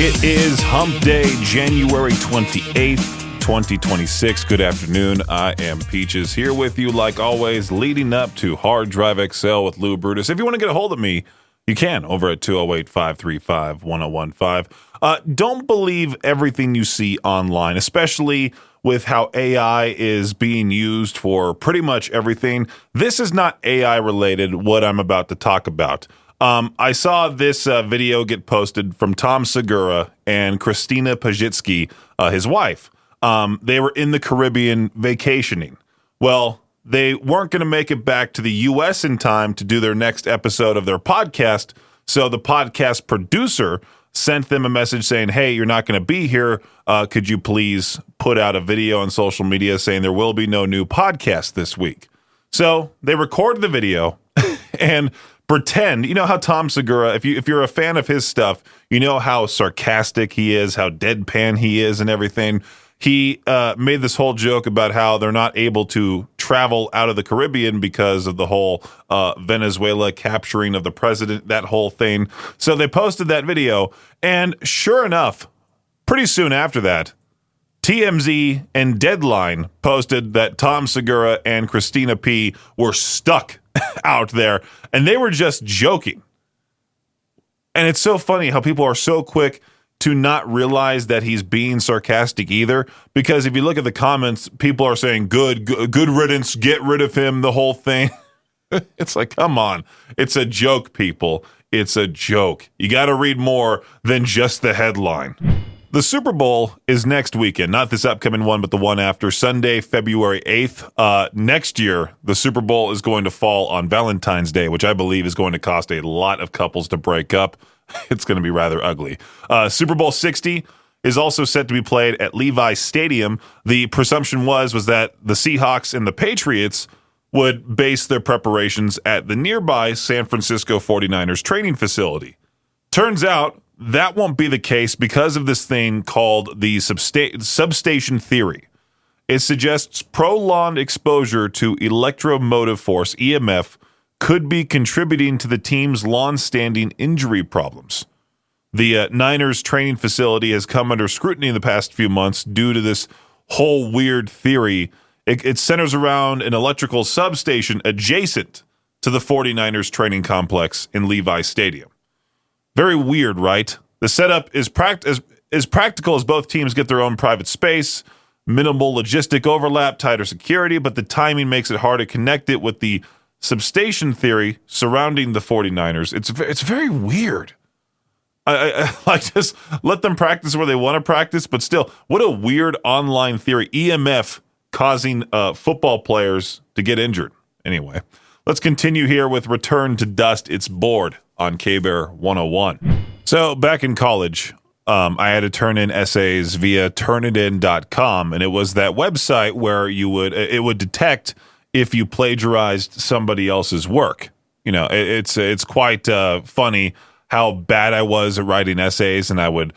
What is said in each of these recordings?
It is Hump Day, January 28th, 2026. Good afternoon. I am Peaches here with you, like always, leading up to Hard Drive XL with Lou Brutus. If you want to get a hold of me, you can over at 208-535-1015. Don't believe everything you see online, especially with how AI is being used for pretty much everything. This is not AI related, what I'm about to talk about. I saw this video get posted from Tom Segura and Christina Pajitsky, his wife. They were in the Caribbean vacationing. Well, they weren't going to make it back to the U.S. in time to do their next episode of their podcast, so the podcast producer sent them a message saying, hey, you're not going to be here. Could you please put out a video on social media saying there will be no new podcast this week? So they recorded the video and pretend, you know how Tom Segura, if you're a fan of his stuff, you know how sarcastic he is, how deadpan he is and everything. He made this whole joke about how they're not able to travel out of the Caribbean because of the whole Venezuela capturing of the president, that whole thing. So they posted that video, and sure enough, pretty soon after that, TMZ and Deadline posted that Tom Segura and Christina P. were stuck out there, and they were just joking. And it's so funny how people are so quick to not realize that he's being sarcastic either, because if you look at the comments, people are saying, good riddance, get rid of him, the whole thing. It's like, come on. It's a joke, people. It's a joke. You got to read more than just the headline. The Super Bowl is next weekend, not this upcoming one, but the one after, Sunday, February 8th. Next year, the Super Bowl is going to fall on Valentine's Day, which I believe is going to cost a lot of couples to break up. It's going to be rather ugly. Super Bowl 60 is also set to be played at Levi Stadium. The presumption was that the Seahawks and the Patriots would base their preparations at the nearby San Francisco 49ers training facility. Turns out that won't be the case because of this thing called the substation theory. It suggests prolonged exposure to electromotive force, EMF, could be contributing to the team's long-standing injury problems. The Niners training facility has come under scrutiny in the past few months due to this whole weird theory. It centers around an electrical substation adjacent to the 49ers training complex in Levi Stadium. Very weird, right? The setup is as practical as both teams get their own private space, minimal logistic overlap, tighter security, but the timing makes it hard to connect it with the substation theory surrounding the 49ers. It's very weird. I like, just let them practice where they want to practice, but still, what a weird online theory. EMF causing football players to get injured. Anyway, let's continue here with Return to Dust. It's Bored on K-Bear 101. So back in college, I had to turn in essays via turnitin.com, and it was that website where it would detect if you plagiarized somebody else's work. You know, it's quite funny how bad I was at writing essays, and I would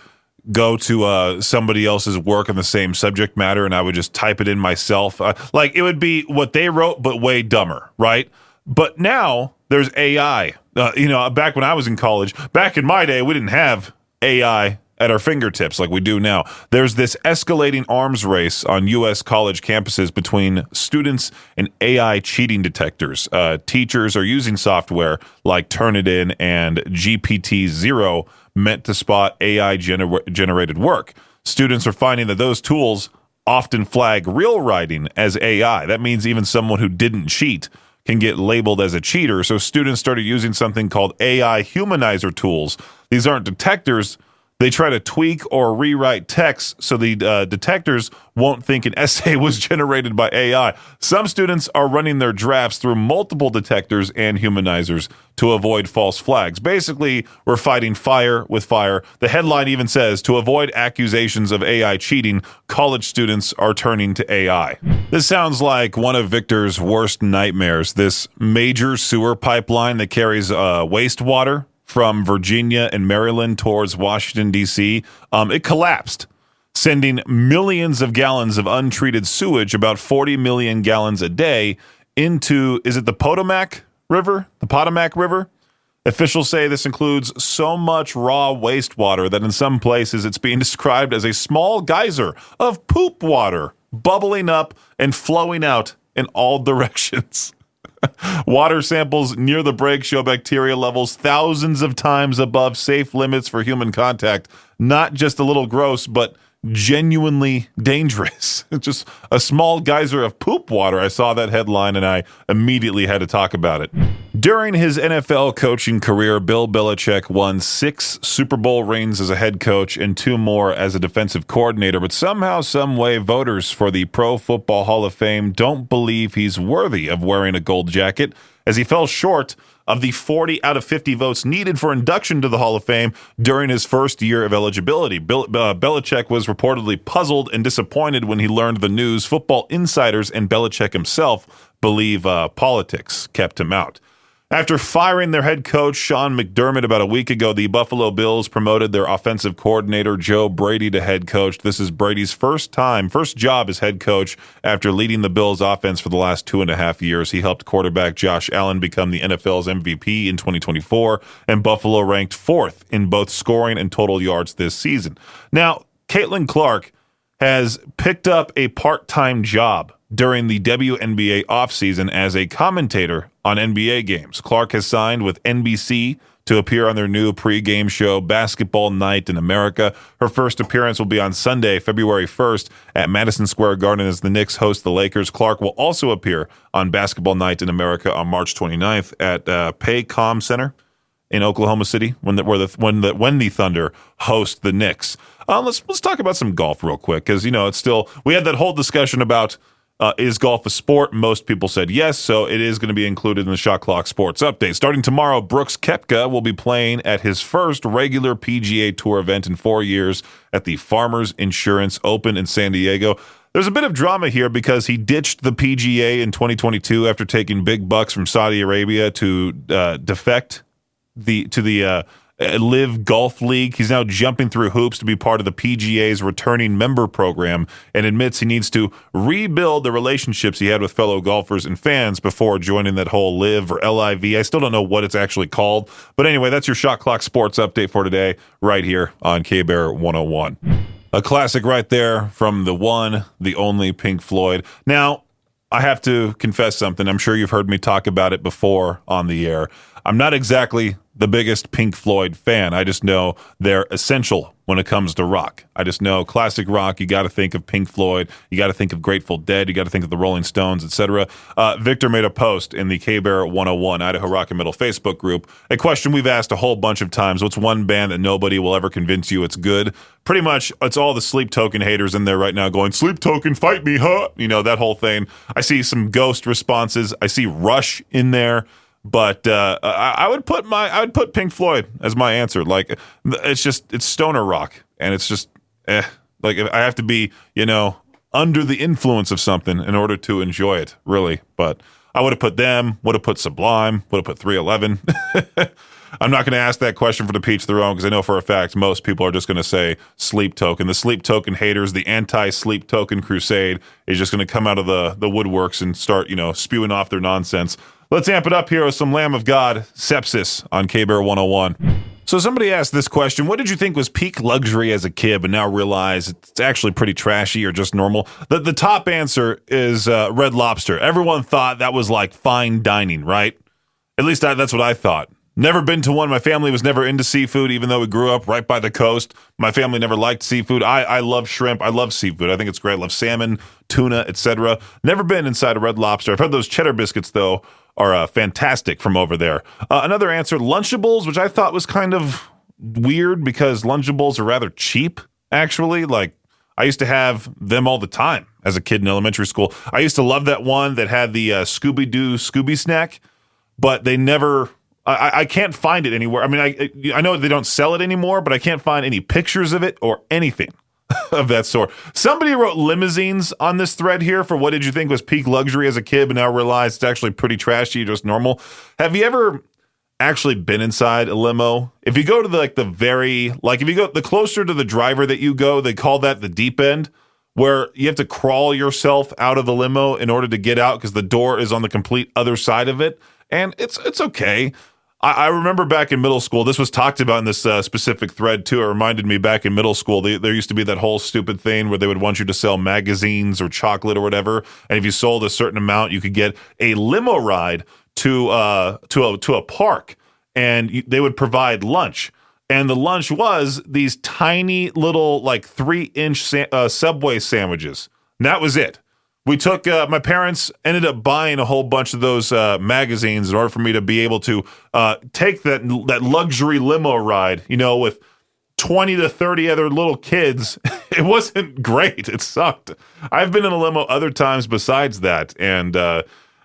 go to somebody else's work on the same subject matter, and I would just type it in myself. Like, it would be what they wrote, but way dumber, right? But now there's AI. Back when I was in college, back in my day, we didn't have AI at our fingertips like we do now. There's this escalating arms race on U.S. college campuses between students and AI cheating detectors. Teachers are using software like Turnitin and GPT-0 meant to spot AI generated work. Students are finding that those tools often flag real writing as AI. That means even someone who didn't cheat can get labeled as a cheater. So students started using something called AI humanizer tools. These aren't detectors. They try to tweak or rewrite text so the detectors won't think an essay was generated by AI. Some students are running their drafts through multiple detectors and humanizers to avoid false flags. Basically, we're fighting fire with fire. The headline even says, to avoid accusations of AI cheating, college students are turning to AI. This sounds like one of Victor's worst nightmares. This major sewer pipeline that carries wastewater from Virginia and Maryland towards Washington, D.C., it collapsed, sending millions of gallons of untreated sewage, about 40 million gallons a day, into, is it the Potomac River? The Potomac River? Officials say this includes so much raw wastewater that in some places it's being described as a small geyser of poop water bubbling up and flowing out in all directions. Water samples near the break show bacteria levels thousands of times above safe limits for human contact. Not just a little gross, but genuinely dangerous. It's just a small geyser of poop water. I saw that headline and I immediately had to talk about it. During his NFL coaching career, Bill Belichick won 6 Super Bowl rings as a head coach and 2 more as a defensive coordinator. But somehow, some way, voters for the Pro Football Hall of Fame don't believe he's worthy of wearing a gold jacket, as he fell short of the 40 out of 50 votes needed for induction to the Hall of Fame during his first year of eligibility. Belichick was reportedly puzzled and disappointed when he learned the news. Football insiders and Belichick himself believe politics kept him out. After firing their head coach, Sean McDermott, about a week ago, the Buffalo Bills promoted their offensive coordinator, Joe Brady, to head coach. This is Brady's first job as head coach after leading the Bills offense for the last 2.5 years. He helped quarterback Josh Allen become the NFL's MVP in 2024, and Buffalo ranked 4th in both scoring and total yards this season. Now, Caitlin Clark has picked up a part-time job during the WNBA offseason as a commentator on NBA games. Clark has signed with NBC to appear on their new pregame show, Basketball Night in America. Her first appearance will be on Sunday, February 1st at Madison Square Garden as the Knicks host the Lakers. Clark will also appear on Basketball Night in America on March 29th at Paycom Center in Oklahoma City when the Thunder host the Knicks. Let's talk about some golf real quick, because we had that whole discussion about is golf a sport? Most people said yes, so it is going to be included in the Shot Clock Sports Update. Starting tomorrow, Brooks Koepka will be playing at his first regular PGA Tour event in 4 years at the Farmers Insurance Open in San Diego. There's a bit of drama here because he ditched the PGA in 2022 after taking big bucks from Saudi Arabia to defect to the Live Golf League. He's now jumping through hoops to be part of the PGA's returning member program and admits he needs to rebuild the relationships he had with fellow golfers and fans before joining that whole Live or LIV. I still don't know what it's actually called. But anyway, that's your Shot Clock Sports Update for today right here on K-Bear 101. A classic right there from the one, the only Pink Floyd. Now, I have to confess something. I'm sure you've heard me talk about it before on the air. I'm not exactly the biggest Pink Floyd fan. I just know they're essential when it comes to rock. I just know classic rock, you got to think of Pink Floyd, you got to think of Grateful Dead, you got to think of the Rolling Stones, etc. Victor made a post in the K-Bear 101 Idaho Rock and Metal Facebook group, a question we've asked a whole bunch of times. What's one band that nobody will ever convince you it's good? Pretty much, it's all the Sleep Token haters in there right now going, Sleep Token, fight me, huh? That whole thing. I see some Ghost responses. I see Rush in there. But I would put Pink Floyd as my answer. Like, it's stoner rock, and it's just like I have to be under the influence of something in order to enjoy it, really. But I would have put them, would have put Sublime, would have put 311. I'm not going to ask that question for the peach their own, because I know for a fact most people are just going to say Sleep Token. The Sleep Token haters, the anti-Sleep Token crusade is just going to come out of the woodworks and start spewing off their nonsense. Let's amp it up here with some Lamb of God, Sepsis on K-Bear 101. So somebody asked this question: what did you think was peak luxury as a kid, but now realize it's actually pretty trashy or just normal? The top answer is Red Lobster. Everyone thought that was like fine dining, right? At least that's what I thought. Never been to one. My family was never into seafood, even though we grew up right by the coast. My family never liked seafood. I love shrimp. I love seafood. I think it's great. I love salmon, tuna, etc. Never been inside a Red Lobster. I've heard those cheddar biscuits, though, are fantastic from over there. Another answer, Lunchables, which I thought was kind of weird because Lunchables are rather cheap, actually. Like, I used to have them all the time as a kid in elementary school. I used to love that one that had the Scooby-Doo Scooby snack, but they never... I can't find it anywhere. I mean, I know they don't sell it anymore, but I can't find any pictures of it or anything of that sort. Somebody wrote limousines on this thread here for what did you think was peak luxury as a kid, but now realize it's actually pretty trashy, just normal. Have you ever actually been inside a limo? If you go to if you go the closer to the driver that you go, they call that the deep end, where you have to crawl yourself out of the limo in order to get out because the door is on the complete other side of it. And it's okay. I remember back in middle school, this was talked about in this specific thread too. It reminded me back in middle school, there used to be that whole stupid thing where they would want you to sell magazines or chocolate or whatever. And if you sold a certain amount, you could get a limo ride to a park, and they would provide lunch. And the lunch was these tiny little, like 3-inch Subway sandwiches. And that was it. We took, my parents ended up buying a whole bunch of those magazines in order for me to be able to take that luxury limo ride, with 20 to 30 other little kids. It wasn't great. It sucked. I've been in a limo other times besides that, and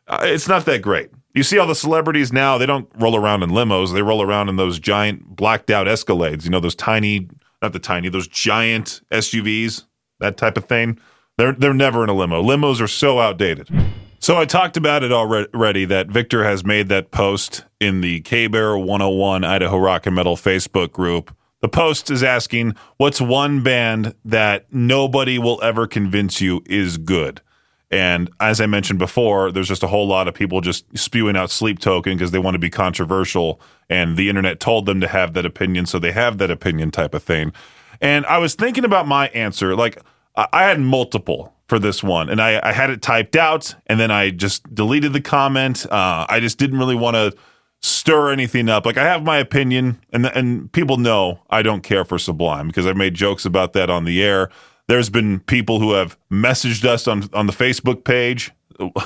it's not that great. You see all the celebrities now, they don't roll around in limos. They roll around in those giant blacked out Escalades, those those giant SUVs, that type of thing. They're never in a limo. Limos are so outdated. So I talked about it already that Victor has made that post in the K-Bear 101 Idaho Rock and Metal Facebook group. The post is asking, what's one band that nobody will ever convince you is good? And as I mentioned before, there's just a whole lot of people just spewing out Sleep Token because they want to be controversial, and the internet told them to have that opinion, so they have that opinion type of thing. And I was thinking about my answer. Like, I had multiple for this one, and I had it typed out, and then I just deleted the comment. I just didn't really want to stir anything up. Like, I have my opinion, and people know I don't care for Sublime because I've made jokes about that on the air. There's been people who have messaged us on the Facebook page,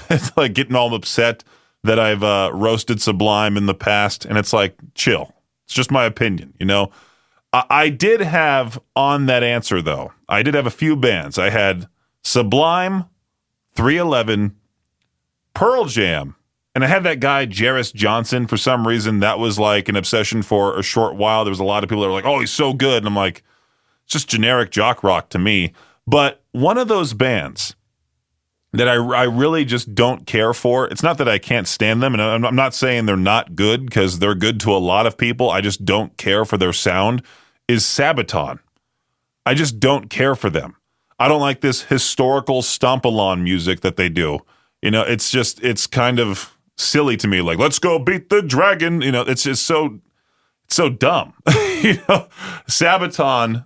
it's like getting all upset that I've roasted Sublime in the past, and it's like, chill. It's just my opinion, I did have on that answer, though. I did have a few bands. I had Sublime, 311, Pearl Jam, and I had that guy, Jarris Johnson. For some reason, that was like an obsession for a short while. There was a lot of people that were like, oh, he's so good. And I'm like, it's just generic jock rock to me. But one of those bands that I really just don't care for, it's not that I can't stand them, and I'm not saying they're not good, because they're good to a lot of people. I just don't care for their sound, is Sabaton. I just don't care for them. I don't like this historical stomp-along music that they do. It's kind of silly to me. Like, let's go beat the dragon. It's just so dumb. Sabaton,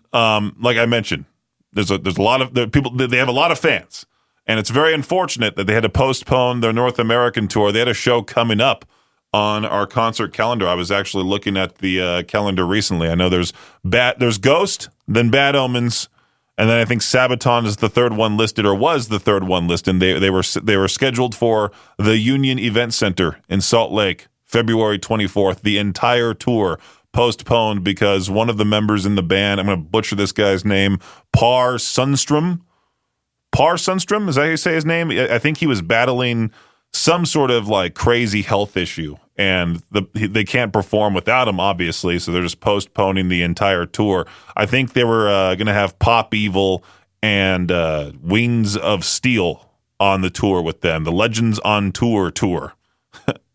like I mentioned, there's a lot of people. They have a lot of fans, and it's very unfortunate that they had to postpone their North American tour. They had a show coming up on our concert calendar. I was actually looking at the calendar recently. I know there's Ghost, then Bad Omens, and then I think Sabaton is the third one listed, or was the third one listed. They were scheduled for the Union Event Center in Salt Lake, February 24th. The entire tour postponed because one of the members in the band, I'm going to butcher this guy's name, Par Sundstrom, is that how you say his name? I think he was battling some sort of like crazy health issue, and they can't perform without him, obviously, so they're just postponing the entire tour. I think they were going to have Pop Evil and Wings of Steel on the tour with them, the Legends on Tour.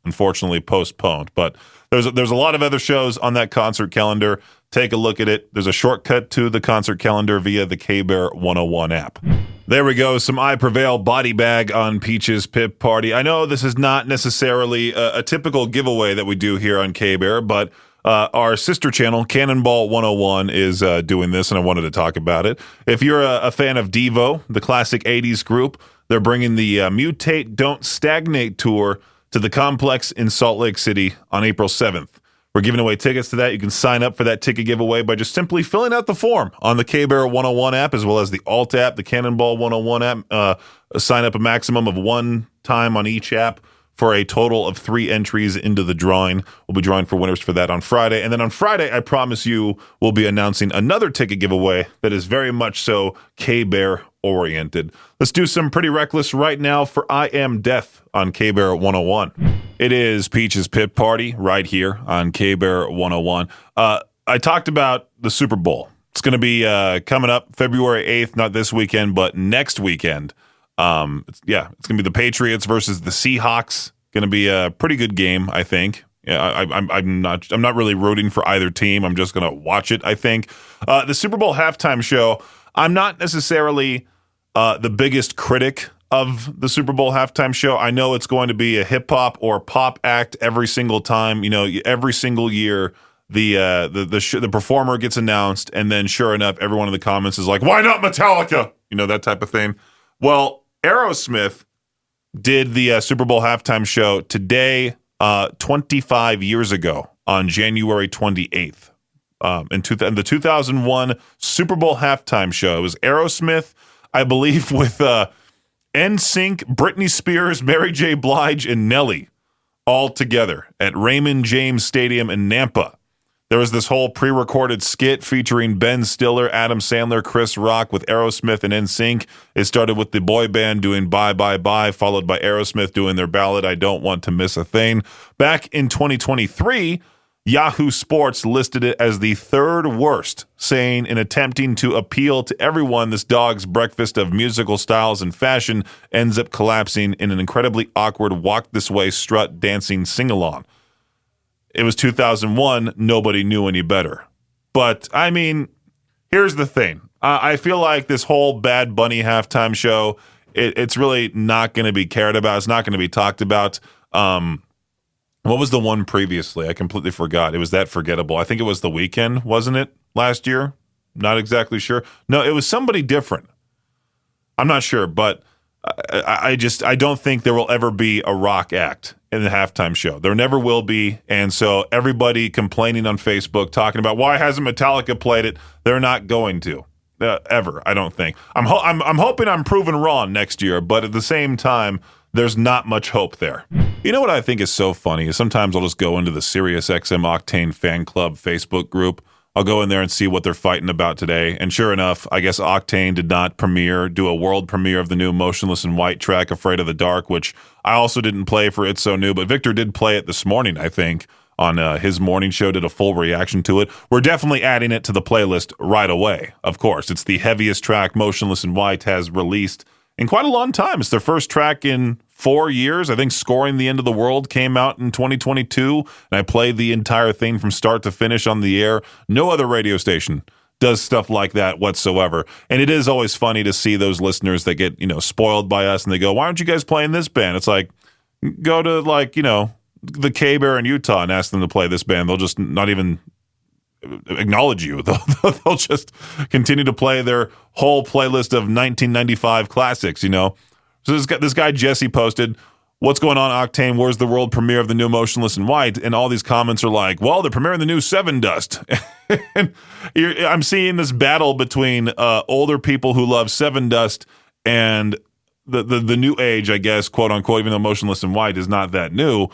Unfortunately postponed, but there's a lot of other shows on that concert calendar. Take a look at it. There's a shortcut to the concert calendar via the K-Bear 101 app. There we go. Some I Prevail body bag on Peach's Pip Party. I know this is not necessarily a typical giveaway that we do here on K-Bear, but our sister channel, Cannonball 101, is doing this, and I wanted to talk about it. If you're a fan of Devo, the classic 80s group, they're bringing the Mutate, Don't Stagnate tour to the Complex in Salt Lake City on April 7th. We're giving away tickets to that. You can sign up for that ticket giveaway by just simply filling out the form on the K-Bear 101 app, as well as the Alt app, the Cannonball 101 app. Sign up a maximum of one time on each app for a total of 3 entries into the drawing. We'll be drawing for winners for that on Friday. And then on Friday, I promise you, we'll be announcing another ticket giveaway that is very much so K-Bear oriented. Let's do some Pretty Reckless right now for I Am Death on K-Bear 101. It is Peach's Pit Party right here on K-Bear 101. I talked about the Super Bowl. It's going to be coming up February 8th, not this weekend, but next weekend. It's going to be the Patriots versus the Seahawks. Going to be a pretty good game, I think. Yeah, I'm not really rooting for either team. I'm just going to watch it, I think. The Super Bowl halftime show, I'm not necessarily the biggest critic of the Super Bowl halftime show. I know it's going to be a hip hop or pop act every single time. Every single year the performer gets announced, and then sure enough, everyone in the comments is like, "Why not Metallica?" That type of thing. Well, Aerosmith did the Super Bowl halftime show today, 25 years ago on January 28th. In the 2001 Super Bowl halftime show, it was Aerosmith, I believe, with NSYNC, Britney Spears, Mary J. Blige, and Nelly all together at Raymond James Stadium in Nampa. There was this whole pre-recorded skit featuring Ben Stiller, Adam Sandler, Chris Rock with Aerosmith and NSYNC. It started with the boy band doing Bye Bye Bye, followed by Aerosmith doing their ballad, I Don't Want to Miss a Thing. Back in 2023, Yahoo Sports listed it as the third worst, saying in attempting to appeal to everyone, this dog's breakfast of musical styles and fashion ends up collapsing in an incredibly awkward walk this way strut dancing sing-along. It was 2001. Nobody knew any better. But, I mean, here's the thing. I feel like this whole Bad Bunny halftime show, it's really not going to be cared about. It's not going to be talked about. What was the one previously? I completely forgot. It was that forgettable. I think it was The Weeknd, wasn't it, last year? Not exactly sure. No, it was somebody different. I'm not sure, but I don't think there will ever be a rock act in the halftime show. There never will be, and so everybody complaining on Facebook, talking about why hasn't Metallica played it? They're not going to ever. I don't think. I'm hoping I'm proven wrong next year, but at the same time, there's not much hope there. You know what I think is so funny is sometimes I'll just go into the SiriusXM Octane fan club Facebook group. I'll go in there and see what they're fighting about today. And sure enough, I guess Octane did not do a world premiere of the new Motionless in White track, Afraid of the Dark, which I also didn't play for It's So New, but Victor did play it this morning, I think, on his morning show, did a full reaction to it. We're definitely adding it to the playlist right away, of course. It's the heaviest track Motionless in White has released in quite a long time. It's their first track in 4 years. I think Scoring the End of the World came out in 2022, and I played the entire thing from start to finish on the air. No other radio station does stuff like that whatsoever. And it is always funny to see those listeners that get, spoiled by us, and they go, "Why aren't you guys playing this band?" It's like, go to the K-Bear in Utah and ask them to play this band. They'll just not even acknowledge you. They'll just continue to play their whole playlist of 1995 classics, So this guy Jesse posted, "What's going on, Octane? Where's the world premiere of the new Motionless in White?" And all these comments are like, "Well, they're premiering the new Seven Dust." And I'm seeing this battle between older people who love Seven Dust and the new age, I guess, quote unquote, even though Motionless in White is not that new.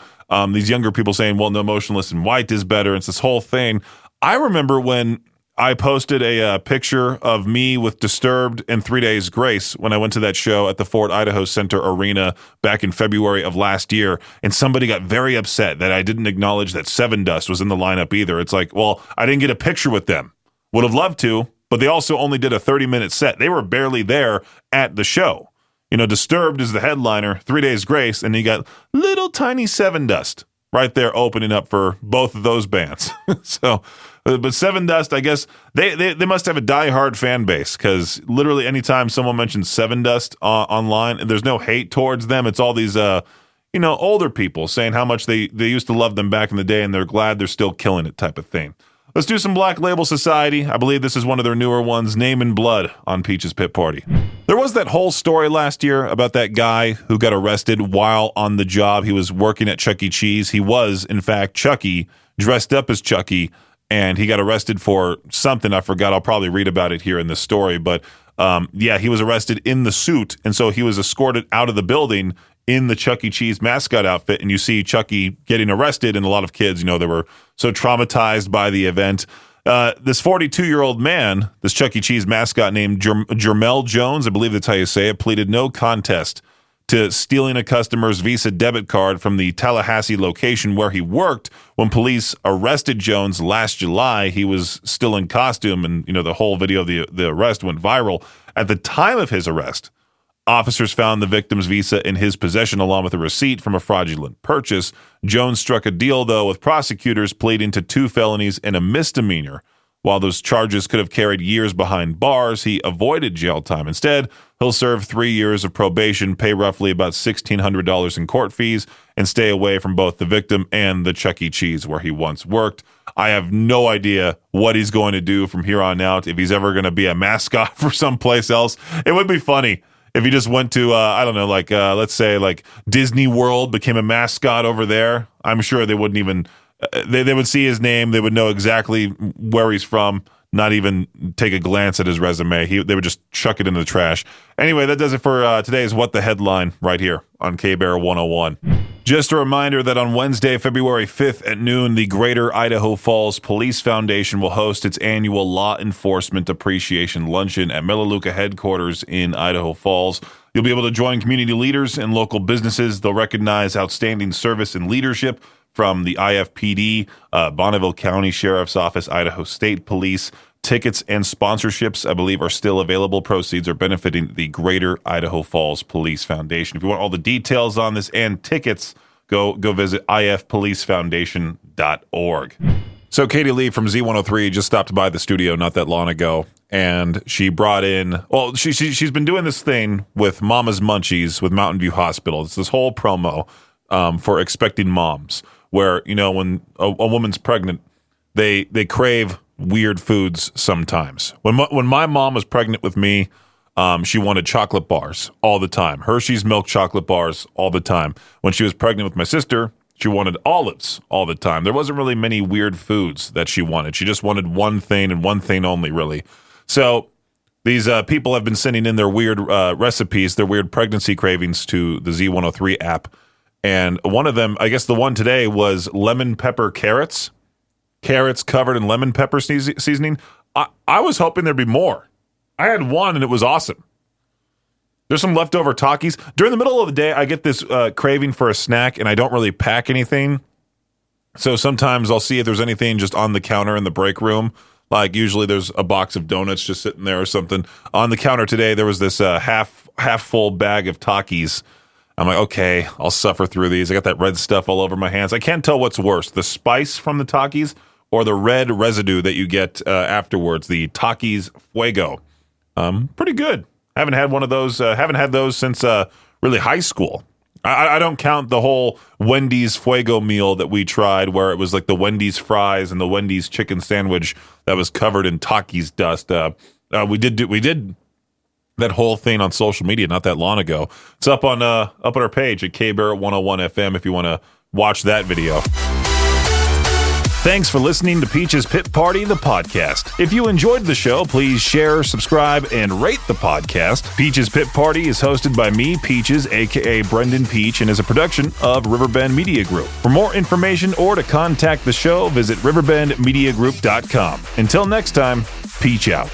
These younger people saying, "Well, no, Motionless in White is better." It's this whole thing. I remember when I posted a picture of me with Disturbed and 3 Days Grace when I went to that show at the Ford Idaho Center Arena back in February of last year, and somebody got very upset that I didn't acknowledge that Seven Dust was in the lineup either. It's like, well, I didn't get a picture with them. Would have loved to, but they also only did a 30-minute set. They were barely there at the show. Disturbed is the headliner, 3 Days Grace, and you got little tiny Seven Dust right there opening up for both of those bands. So, but Seven Dust, I guess they must have a diehard fan base, because literally anytime someone mentions Seven Dust online, there's no hate towards them. It's all these older people saying how much they used to love them back in the day, and they're glad they're still killing it type of thing. Let's do some Black Label Society. I believe this is one of their newer ones, Name in Blood on Peach's Pit Party. There was that whole story last year about that guy who got arrested while on the job. He was working at Chuck E. Cheese. He was, in fact, Chucky, dressed up as Chucky, and he got arrested for something. I forgot. I'll probably read about it here in this story. But, he was arrested in the suit, and so he was escorted out of the building in the Chuck E. Cheese mascot outfit, and you see Chucky getting arrested, and a lot of kids, they were so traumatized by the event. This 42-year-old man, this Chuck E. Cheese mascot named Jermel Jones, I believe that's how you say it, pleaded no contest to stealing a customer's Visa debit card from the Tallahassee location where he worked. When police arrested Jones last July, he was still in costume, and the whole video of the arrest went viral. At the time of his arrest, officers found the victim's Visa in his possession along with a receipt from a fraudulent purchase. Jones struck a deal, though, with prosecutors pleading to 2 felonies and a misdemeanor While those charges could have carried years behind bars, he avoided jail time. Instead, he'll serve 3 years of probation, pay roughly about $1,600 in court fees, and stay away from both the victim and the Chuck E. Cheese where he once worked. I have no idea what he's going to do from here on out, if he's ever going to be a mascot for someplace else. It would be funny if he just went to, I don't know, like, let's say, like Disney World, became a mascot over there. I'm sure they wouldn't even... They would see his name. They would know exactly where he's from, not even take a glance at his resume. They would just chuck it in the trash. Anyway, that does it for today's What the Headline right here on K-Bear 101. Just a reminder that on Wednesday, February 5th at noon, the Greater Idaho Falls Police Foundation will host its annual Law Enforcement Appreciation Luncheon at Melaleuca headquarters in Idaho Falls. You'll be able to join community leaders and local businesses. They'll recognize outstanding service and leadership from the IFPD, Bonneville County Sheriff's Office, Idaho State Police. Tickets and sponsorships, I believe, are still available. Proceeds are benefiting the Greater Idaho Falls Police Foundation. If you want all the details on this and tickets, go visit ifpolicefoundation.org. So Katie Lee from Z103 just stopped by the studio not that long ago, and she brought in, well, she's been doing this thing with Mama's Munchies with Mountain View Hospital. It's this whole promo for expecting moms, where, you know, when a woman's pregnant, they crave weird foods sometimes. When my mom was pregnant with me, she wanted chocolate bars all the time. Hershey's milk chocolate bars all the time. When she was pregnant with my sister, she wanted olives all the time. There wasn't really many weird foods that she wanted. She just wanted one thing and one thing only, really. So these people have been sending in their weird recipes, their weird pregnancy cravings to the Z103 app. And one of them, I guess the one today, was lemon pepper carrots. Carrots covered in lemon pepper seasoning. I was hoping there'd be more. I had one and it was awesome. There's some leftover Takis. During the middle of the day, I get this craving for a snack, and I don't really pack anything. So sometimes I'll see if there's anything just on the counter in the break room. Like usually there's a box of donuts just sitting there or something. On the counter today, there was this half full bag of Takis. I'm like, okay, I'll suffer through these. I got that red stuff all over my hands. I can't tell what's worse, the spice from the Takis or the red residue that you get afterwards, the Takis Fuego. Pretty good. Haven't had one of those. Haven't had those since really high school. I don't count the whole Wendy's Fuego meal that we tried, where it was like the Wendy's fries and the Wendy's chicken sandwich that was covered in Takis dust. We did that whole thing on social media not that long ago. It's up on our page at KBear 101 FM if you want to watch that video. Thanks for listening to Peach's Pit Party, the podcast. If you enjoyed the show, please share, subscribe, and rate the podcast. Peach's Pit Party is hosted by me, Peaches, a.k.a. Brenden Peach, and is a production of Riverbend Media Group. For more information or to contact the show, visit riverbendmediagroup.com. Until next time, Peach out.